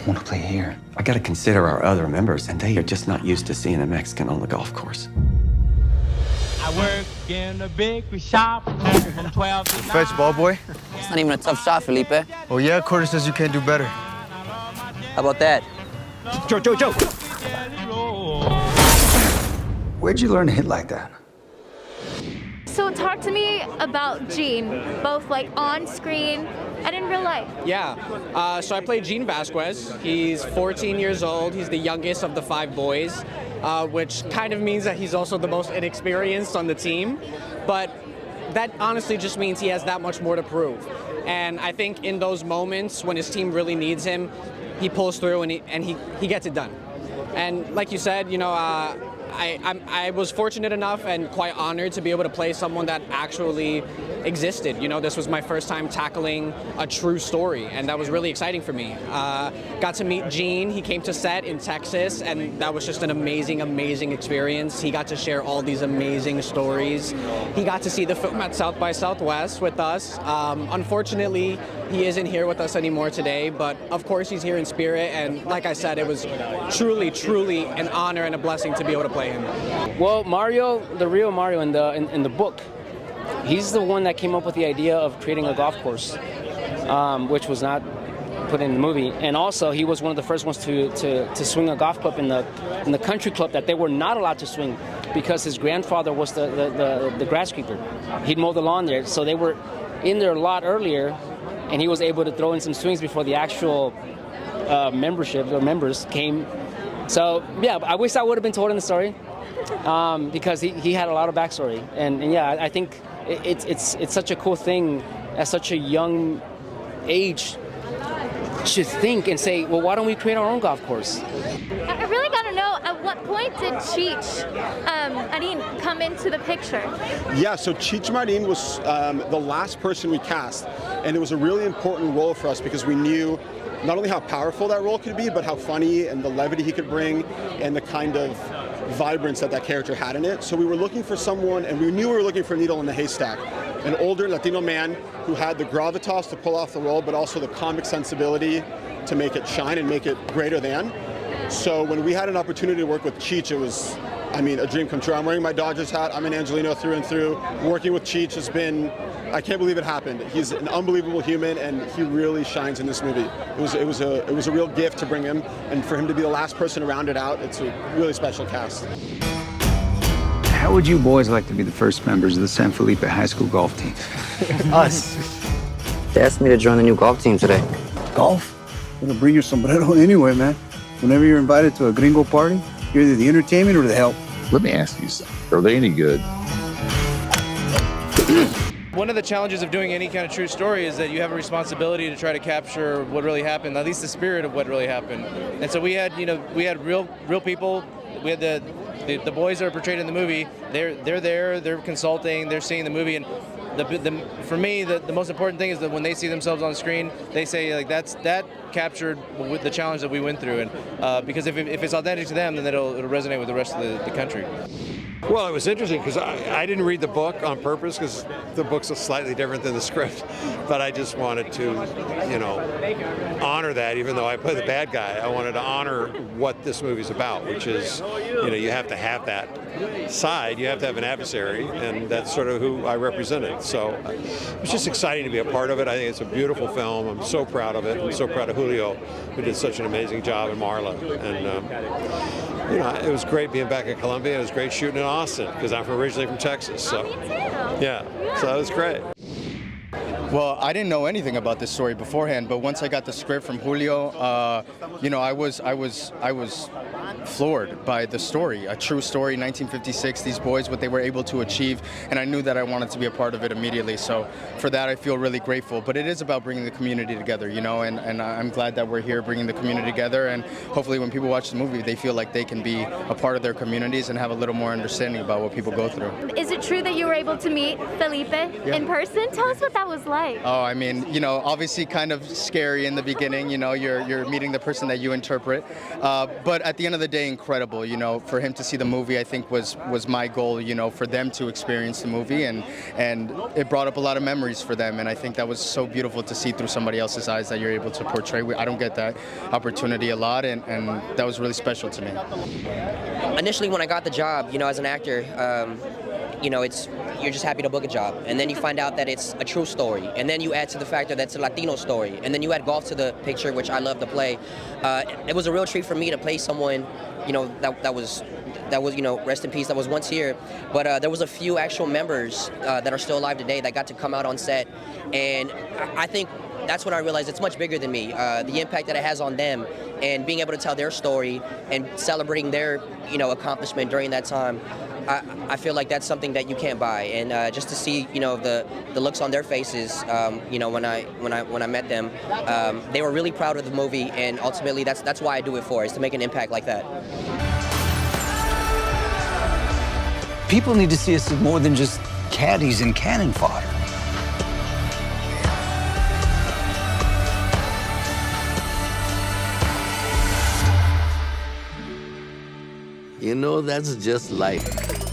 want to play here. I gotta consider our other members, and they are just not used to seeing a Mexican on the golf course. I work in a bakery shop from 12 to 9. Fetch, ball boy. It's not even a tough shot, Felipe. Oh, yeah? Corey says you can't do better. How about that? Joe. Where'd you learn to hit like that? So talk to me about Gene, both like on screen and in real life. Yeah, so I play Gene Vasquez. He's 14 years old. He's the youngest of the 5 boys, which kind of means that he's also the most inexperienced on the team. But that honestly just means he has that much more to prove. And I think in those moments when his team really needs him, he pulls through and he gets it done. And like you said, you know, I was fortunate enough and quite honored to be able to play someone that actually existed. You know, this was my first time tackling a true story, and that was really exciting for me. Got to meet Gene. He came to set in Texas, and that was just an amazing, amazing experience. He got to share all these amazing stories. He got to see the film at South by Southwest with us. Unfortunately, he isn't here with us anymore today, but of course he's here in spirit, and like I said, it was truly, truly an honor and a blessing to be able to play him. Well, Mario, the real Mario in the book, he's the one that came up with the idea of creating a golf course, which was not put in the movie. And also, he was one of the first ones to swing a golf club in the country club that they were not allowed to swing because his grandfather was the grass keeper. He'd mow the lawn there, so they were in there a lot earlier, and he was able to throw in some swings before the actual membership or members came. So yeah, I wish I would have been told in the story because he had a lot of backstory, and yeah, I think it's such a cool thing at such a young age to think and say, well, why don't we create our own golf course? I really got to know, at what point did Cheech Marin come into the picture? Yeah, so Cheech Marin was the last person we cast, and it was a really important role for us because we knew not only how powerful that role could be, but how funny and the levity he could bring and the kind of vibrance that character had in it. So we were looking for someone, and we knew we were looking for a needle in the haystack. An older Latino man who had the gravitas to pull off the role, but also the comic sensibility to make it shine and make it greater than. So when we had an opportunity to work with Cheech, it was, I mean, a dream come true. I'm wearing my Dodgers hat. I'm an Angelino through and through. Working with Cheech has been, I can't believe it happened. He's an unbelievable human, and he really shines in this movie. It was a real gift to bring him, and for him to be the last person to round it out, it's a really special cast. How would you boys like to be the first members of the San Felipe High School golf team? Us. They asked me to join the new golf team today. Golf? It'll bring your sombrero anyway, man. Whenever you're invited to a gringo party, you're either the entertainment or the help. Let me ask you something. Are they any good? One of the challenges of doing any kind of true story is that you have a responsibility to try to capture what really happened, at least the spirit of what really happened. And so we had real people. We had the boys that are portrayed in the movie. They're there. They're consulting. They're seeing the movie, and for me, the most important thing is that when they see themselves on screen, they say like that captured the challenge that we went through, and because if it's authentic to them, then it'll resonate with the rest of the country. Well, it was interesting because I didn't read the book on purpose because the book's slightly different than the script, but I just wanted to, honor that. Even though I play the bad guy, I wanted to honor what this movie's about, which is, you have to have that side, you have to have an adversary, and that's sort of who I represented. So it's just exciting to be a part of it. I think it's a beautiful film. I'm so proud of it. I'm so proud of Julio, who did such an amazing job, and Marla. And it was great being back in Colombia. It was great shooting in Austin because I'm originally from Texas. So yeah, so that was great. Well, I didn't know anything about this story beforehand, but once I got the script from Julio, I was floored by the story. A true story, 1956, these boys, what they were able to achieve, and I knew that I wanted to be a part of it immediately. So for that, I feel really grateful. But it is about bringing the community together, and I'm glad that we're here bringing the community together, and hopefully when people watch the movie, they feel like they can be a part of their communities and have a little more understanding about what people go through. Is it true that you were able to meet Felipe in person? Tell us what that was like. Oh, I mean, obviously kind of scary in the beginning. You're meeting the person that you interpret. But at the end of the the day incredible. You know, for him to see the movie, I think was my goal. You know, for them to experience the movie, and it brought up a lot of memories for them. And I think that was so beautiful to see through somebody else's eyes that you're able to portray. I don't get that opportunity a lot, and that was really special to me. Initially, when I got the job, you know, as an actor, you know, you're just happy to book a job, and then you find out that it's a true story, and then you add to the factor that it's a Latino story, and then you add golf to the picture, which I love to play. It was a real treat for me to play someone, you know, that was, you know, rest in peace, that was once here. But there was a few actual members that are still alive today that got to come out on set, and I think that's when I realized it's much bigger than me. The impact that it has on them, and being able to tell their story and celebrating their, you know, accomplishment during that time. I feel like that's something that you can't buy, and just to see, you know, the looks on their faces, you know, when I met them, they were really proud of the movie, and ultimately that's why I do it for, is to make an impact like that. People need to see us as more than just caddies and cannon fodder. You know, that's just life.